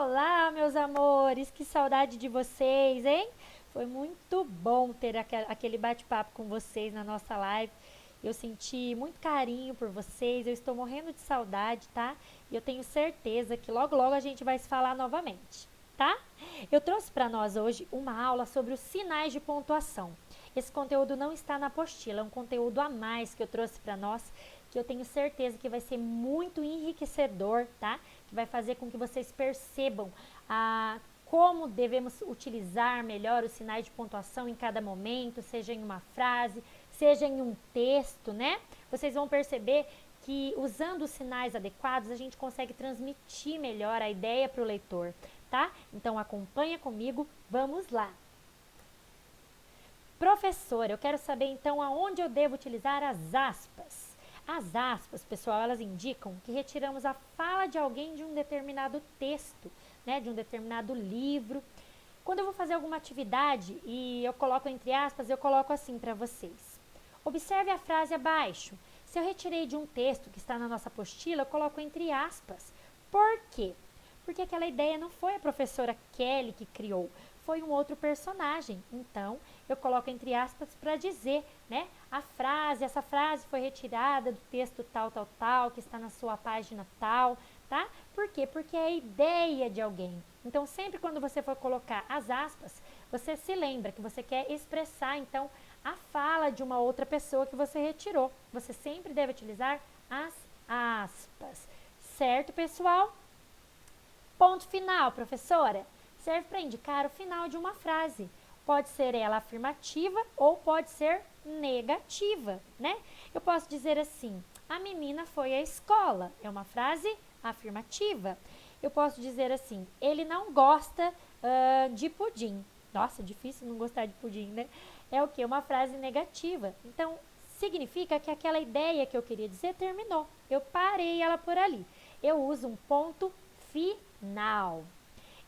Olá, meus amores, que saudade de vocês, hein? Foi muito bom ter aquele bate-papo com vocês na nossa live. Eu senti muito carinho por vocês, eu estou morrendo de saudade, tá? E eu tenho certeza que logo logo a gente vai se falar novamente, tá? Eu trouxe para nós hoje uma aula sobre os sinais de pontuação. Esse conteúdo não está na apostila, é um conteúdo a mais que eu trouxe para nós, que eu tenho certeza que vai ser muito enriquecedor, tá? Que vai fazer com que vocês percebam como devemos utilizar melhor os sinais de pontuação em cada momento, seja em uma frase, seja em um texto, né? Vocês vão perceber que usando os sinais adequados a gente consegue transmitir melhor a ideia para o leitor, tá? Então acompanha comigo, vamos lá. Professora, eu quero saber então aonde eu devo utilizar as aspas. As aspas, pessoal, elas indicam que retiramos a fala de alguém de um determinado texto, né, de um determinado livro. Quando eu vou fazer alguma atividade e eu coloco entre aspas, eu coloco assim para vocês. Observe a frase abaixo. Se eu retirei de um texto que está na nossa apostila, eu coloco entre aspas. Por quê? Porque aquela ideia não foi a professora Kelly que criou, foi um outro personagem. Então, eu coloco entre aspas para dizer, né? Essa frase foi retirada do texto tal, tal, tal, que está na sua página tal, tá? Por quê? Porque é a ideia de alguém. Então, sempre quando você for colocar as aspas, você se lembra que você quer expressar, então, a fala de uma outra pessoa que você retirou. Você sempre deve utilizar as aspas. Certo, pessoal? Ponto final, professora. Serve para indicar o final de uma frase. Pode ser ela afirmativa ou pode ser negativa, né? Eu posso dizer assim, a menina foi à escola. É uma frase afirmativa. Eu posso dizer assim, ele não gosta de pudim. Nossa, difícil não gostar de pudim, né? É o que? Uma frase negativa. Então, significa que aquela ideia que eu queria dizer terminou. Eu parei ela por ali. Eu uso um ponto final.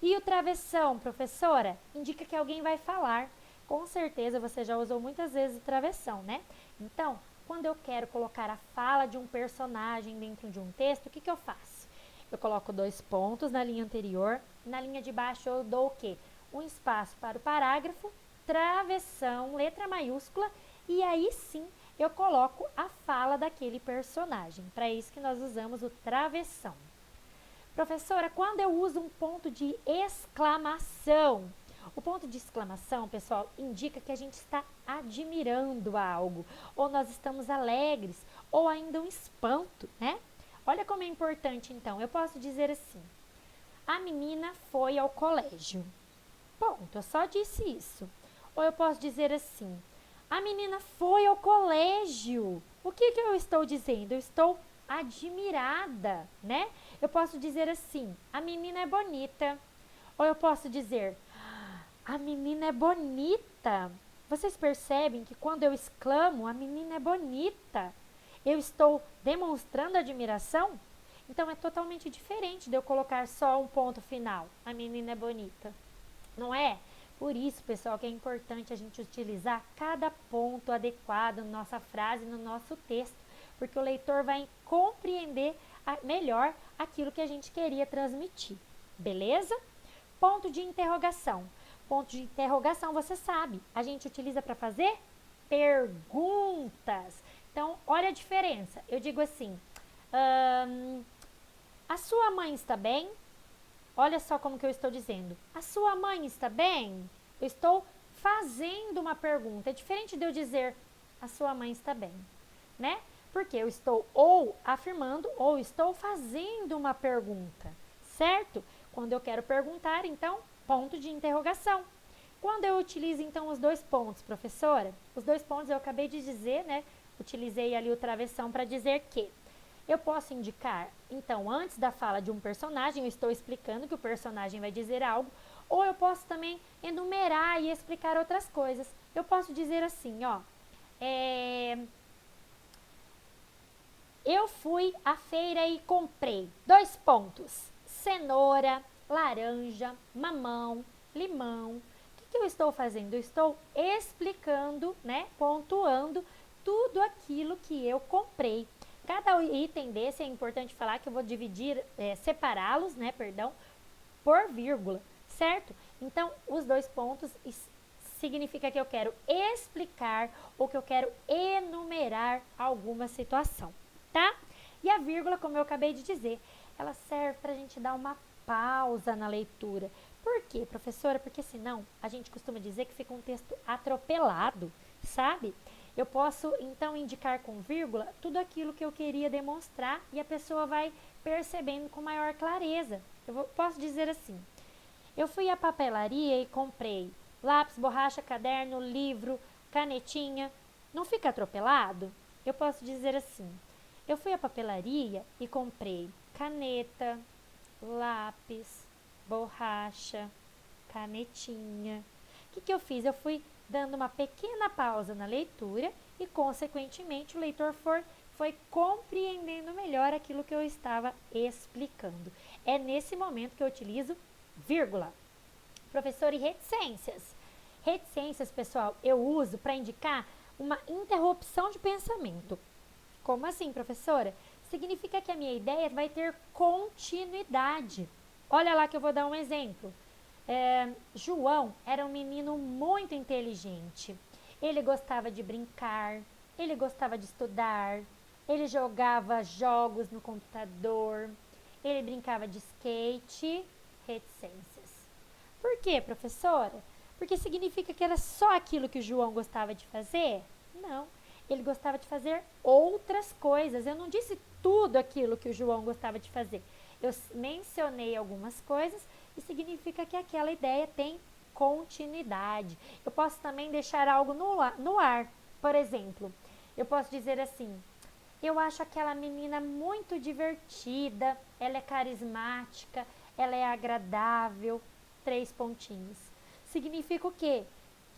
E o travessão, professora, indica que alguém vai falar. Com certeza você já usou muitas vezes o travessão, né? Então, quando eu quero colocar a fala de um personagem dentro de um texto, o que eu faço? Eu coloco 2 pontos na linha anterior, na linha de baixo eu dou o quê? Um espaço para o parágrafo, travessão, letra maiúscula, e aí sim eu coloco a fala daquele personagem. Para isso que nós usamos o travessão. Professora, quando eu uso um ponto de exclamação, o ponto de exclamação, pessoal, indica que a gente está admirando algo, ou nós estamos alegres, ou ainda um espanto, né? Olha como é importante, então. Eu posso dizer assim, a menina foi ao colégio. Ponto, eu só disse isso. Ou eu posso dizer assim, a menina foi ao colégio. O que eu estou dizendo? Eu estou admirada, né? Eu posso dizer assim, a menina é bonita. Ou eu posso dizer, a menina é bonita. Vocês percebem que quando eu exclamo, a menina é bonita, eu estou demonstrando admiração? Então é totalmente diferente de eu colocar só um ponto final, a menina é bonita. Não é? Por isso, pessoal, que é importante a gente utilizar cada ponto adequado na nossa frase, no nosso texto, porque o leitor vai compreender melhor aquilo que a gente queria transmitir. Beleza? Ponto de interrogação. Ponto de interrogação, você sabe, a gente utiliza para fazer perguntas. Então, olha a diferença. Eu digo assim, a sua mãe está bem? Olha só como que eu estou dizendo. A sua mãe está bem? Eu estou fazendo uma pergunta. É diferente de eu dizer, a sua mãe está bem, né? Porque eu estou ou afirmando ou estou fazendo uma pergunta, certo? Quando eu quero perguntar, então, ponto de interrogação. Quando eu utilizo, então, os 2 pontos, professora, os 2 pontos eu acabei de dizer, né? Utilizei ali o travessão para dizer que eu posso indicar, então, antes da fala de um personagem, eu estou explicando que o personagem vai dizer algo, ou eu posso também enumerar e explicar outras coisas. Eu posso dizer assim, ó, eu fui à feira e comprei 2 pontos, cenoura, laranja, mamão, limão. O que eu estou fazendo? Eu estou explicando, né, pontuando tudo aquilo que eu comprei. Cada item desse é importante falar que eu vou dividir, separá-los, né, perdão, por vírgula, certo? Então, os 2 pontos significa que eu quero explicar ou que eu quero enumerar alguma situação, tá? E a vírgula, como eu acabei de dizer, ela serve para a gente dar uma pausa na leitura. Por quê, professora? Porque senão a gente costuma dizer que fica um texto atropelado, sabe? Eu posso, então, indicar com vírgula tudo aquilo que eu queria demonstrar e a pessoa vai percebendo com maior clareza. Posso dizer assim, eu fui à papelaria e comprei lápis, borracha, caderno, livro, canetinha. Não fica atropelado? Eu posso dizer assim, eu fui à papelaria e comprei caneta, lápis, borracha, canetinha. O que eu fiz? Eu fui dando uma pequena pausa na leitura e, consequentemente, o leitor foi compreendendo melhor aquilo que eu estava explicando. É nesse momento que eu utilizo vírgula. Professor, e reticências? Reticências, pessoal, eu uso para indicar uma interrupção de pensamento. Como assim, professora? Significa que a minha ideia vai ter continuidade. Olha lá que eu vou dar um exemplo. João era um menino muito inteligente. Ele gostava de brincar, ele gostava de estudar, ele jogava jogos no computador, ele brincava de skate, reticências. Por quê, professora? Porque significa que era só aquilo que o João gostava de fazer? Não, ele gostava de fazer outras coisas. Eu não disse tudo aquilo que o João gostava de fazer. Eu mencionei algumas coisas e significa que aquela ideia tem continuidade. Eu posso também deixar algo no ar. Por exemplo, eu posso dizer assim, eu acho aquela menina muito divertida, ela é carismática, ela é agradável, 3 pontinhos. Significa o quê?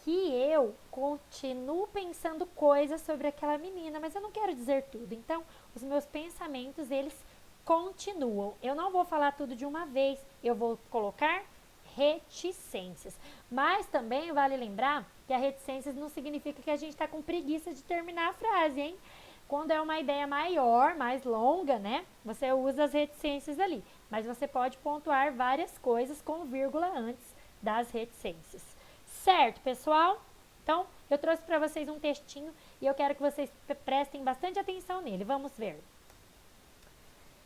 Que eu continuo pensando coisas sobre aquela menina, mas eu não quero dizer tudo. Então, os meus pensamentos, eles continuam. Eu não vou falar tudo de uma vez, eu vou colocar reticências. Mas também vale lembrar que a reticências não significa que a gente está com preguiça de terminar a frase, hein? Quando é uma ideia maior, mais longa, né? Você usa as reticências ali. Mas você pode pontuar várias coisas com vírgula antes das reticências. Certo, pessoal? Então, eu trouxe para vocês um textinho e eu quero que vocês prestem bastante atenção nele. Vamos ver.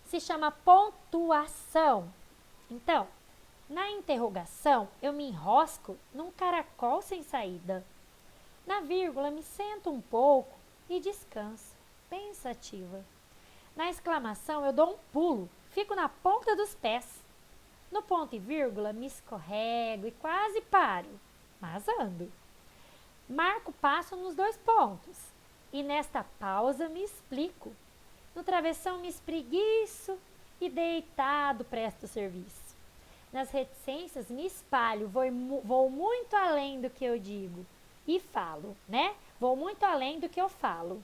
Se chama pontuação. Então, na interrogação, eu me enrosco num caracol sem saída. Na vírgula, me sento um pouco e descanso, pensativa. Na exclamação, eu dou um pulo, fico na ponta dos pés. No ponto e vírgula, me escorrego e quase paro, mas ando. Marco passo nos 2 pontos e nesta pausa me explico. No travessão me espreguiço e deitado presto serviço. Nas reticências me espalho, vou muito além do que eu digo e falo, né? Vou muito além do que eu falo.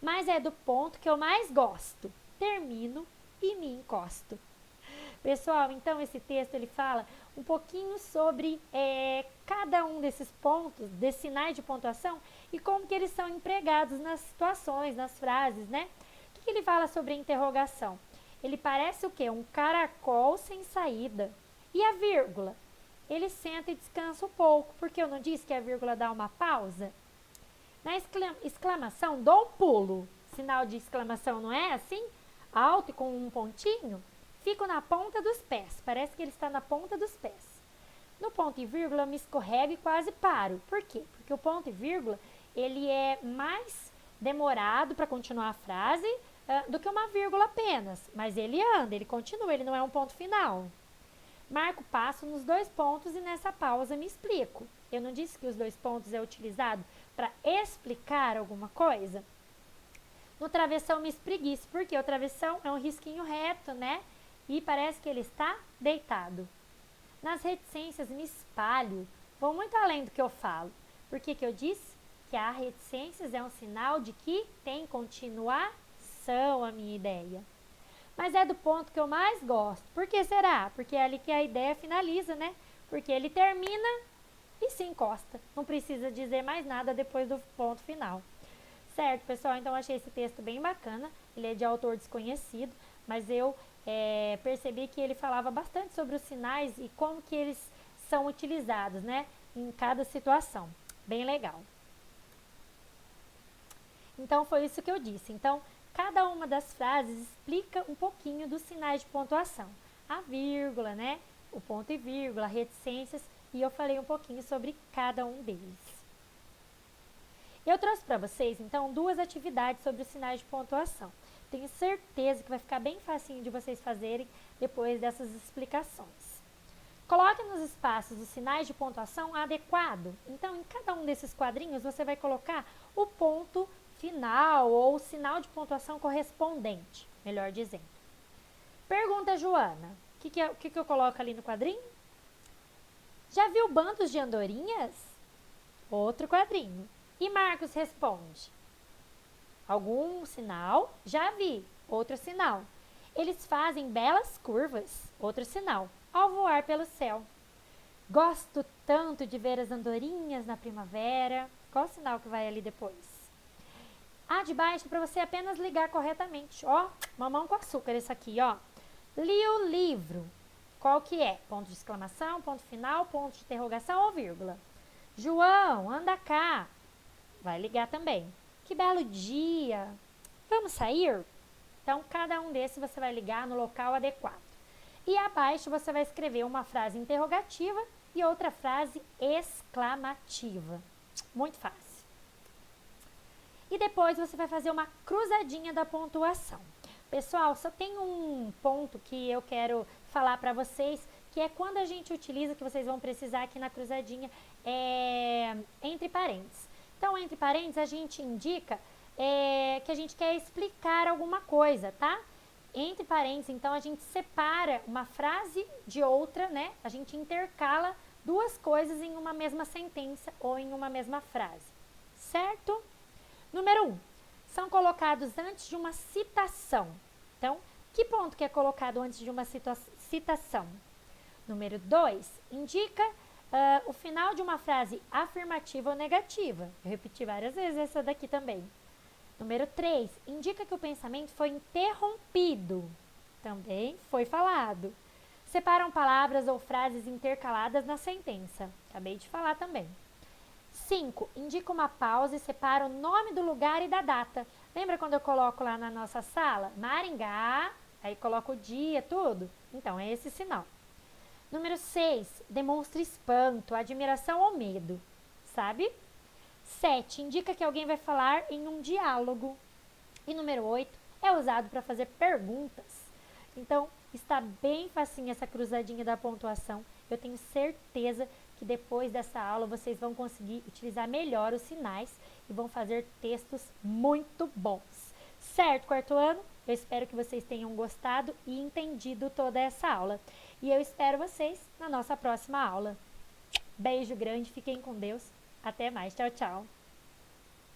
Mas é do ponto que eu mais gosto. Termino e me encosto. Pessoal, então esse texto ele fala um pouquinho sobre cada um desses pontos, desses sinais de pontuação e como que eles são empregados nas situações, nas frases, né? O que ele fala sobre a interrogação? Ele parece o quê? Um caracol sem saída. E a vírgula? Ele senta e descansa um pouco, porque eu não disse que a vírgula dá uma pausa? Na exclamação, dou um pulo. Sinal de exclamação não é assim? Alto e com um pontinho? Fico na ponta dos pés. Parece que ele está na ponta dos pés. No ponto e vírgula, eu me escorrego e quase paro. Por quê? Porque o ponto e vírgula, ele é mais demorado para continuar a frase do que uma vírgula apenas. Mas ele anda, ele continua, ele não é um ponto final. Marco passo nos 2 pontos e nessa pausa me explico. Eu não disse que os 2 pontos é utilizado para explicar alguma coisa? No travessão me espreguiço, porque o travessão é um risquinho reto, né? E parece que ele está deitado. Nas reticências me espalho, vou muito além do que eu falo. Por que eu disse? Que a reticências é um sinal de que tem continuação a minha ideia. Mas é do ponto que eu mais gosto. Por que será? Porque é ali que a ideia finaliza, né? Porque ele termina e se encosta. Não precisa dizer mais nada depois do ponto final. Certo, pessoal? Então, achei esse texto bem bacana. Ele é de autor desconhecido, mas eu percebi que ele falava bastante sobre os sinais e como que eles são utilizados, né, em cada situação. Bem legal. Então, foi isso que eu disse. Então, cada uma das frases explica um pouquinho dos sinais de pontuação. A vírgula, né? O ponto e vírgula, reticências, e eu falei um pouquinho sobre cada um deles. Eu trouxe para vocês, então, 2 atividades sobre os sinais de pontuação. Tenho certeza que vai ficar bem facinho de vocês fazerem depois dessas explicações. Coloque nos espaços os sinais de pontuação adequado. Então, em cada um desses quadrinhos, você vai colocar o ponto final ou o sinal de pontuação correspondente, melhor dizendo. Pergunta, Joana. O que eu coloco ali no quadrinho? Já viu bandos de andorinhas? Outro quadrinho. E Marcos responde. Algum sinal? Já vi. Outro sinal. Eles fazem belas curvas. Outro sinal. Ao voar pelo céu. Gosto tanto de ver as andorinhas na primavera. Qual o sinal que vai ali depois? A de baixo para você apenas ligar corretamente. Ó, mamão com açúcar esse aqui, ó. Li o livro. Qual que é? Ponto de exclamação, ponto final, ponto de interrogação ou vírgula. João, anda cá. Vai ligar também. Que belo dia. Vamos sair? Então, cada um desses você vai ligar no local adequado. E abaixo você vai escrever uma frase interrogativa e outra frase exclamativa. Muito fácil. E depois você vai fazer uma cruzadinha da pontuação. Pessoal, só tem um ponto que eu quero falar para vocês, que é quando a gente utiliza, que vocês vão precisar aqui na cruzadinha, entre parênteses. Então, entre parênteses, a gente indica que a gente quer explicar alguma coisa, tá? Entre parênteses, então, a gente separa uma frase de outra, né? A gente intercala 2 coisas em uma mesma sentença ou em uma mesma frase, certo? Número 1. São colocados antes de uma citação. Então, que ponto que é colocado antes de uma citação? Número 2. Indica o final de uma frase afirmativa ou negativa. Eu repeti várias vezes essa daqui também. Número 3. Indica que o pensamento foi interrompido. Também foi falado. Separam palavras ou frases intercaladas na sentença. Acabei de falar também. 5. Indica uma pausa e separa o nome do lugar e da data. Lembra quando eu coloco lá na nossa sala? Maringá, aí coloco o dia, tudo? Então, é esse sinal. Número 6. Demonstra espanto, admiração ou medo. Sabe? 7. Indica que alguém vai falar em um diálogo. E número 8. É usado para fazer perguntas. Então, está bem facinho essa cruzadinha da pontuação. Eu tenho certeza que depois dessa aula vocês vão conseguir utilizar melhor os sinais e vão fazer textos muito bons. Certo, quarto ano? Eu espero que vocês tenham gostado e entendido toda essa aula. E eu espero vocês na nossa próxima aula. Beijo grande, fiquem com Deus. Até mais. Tchau, tchau.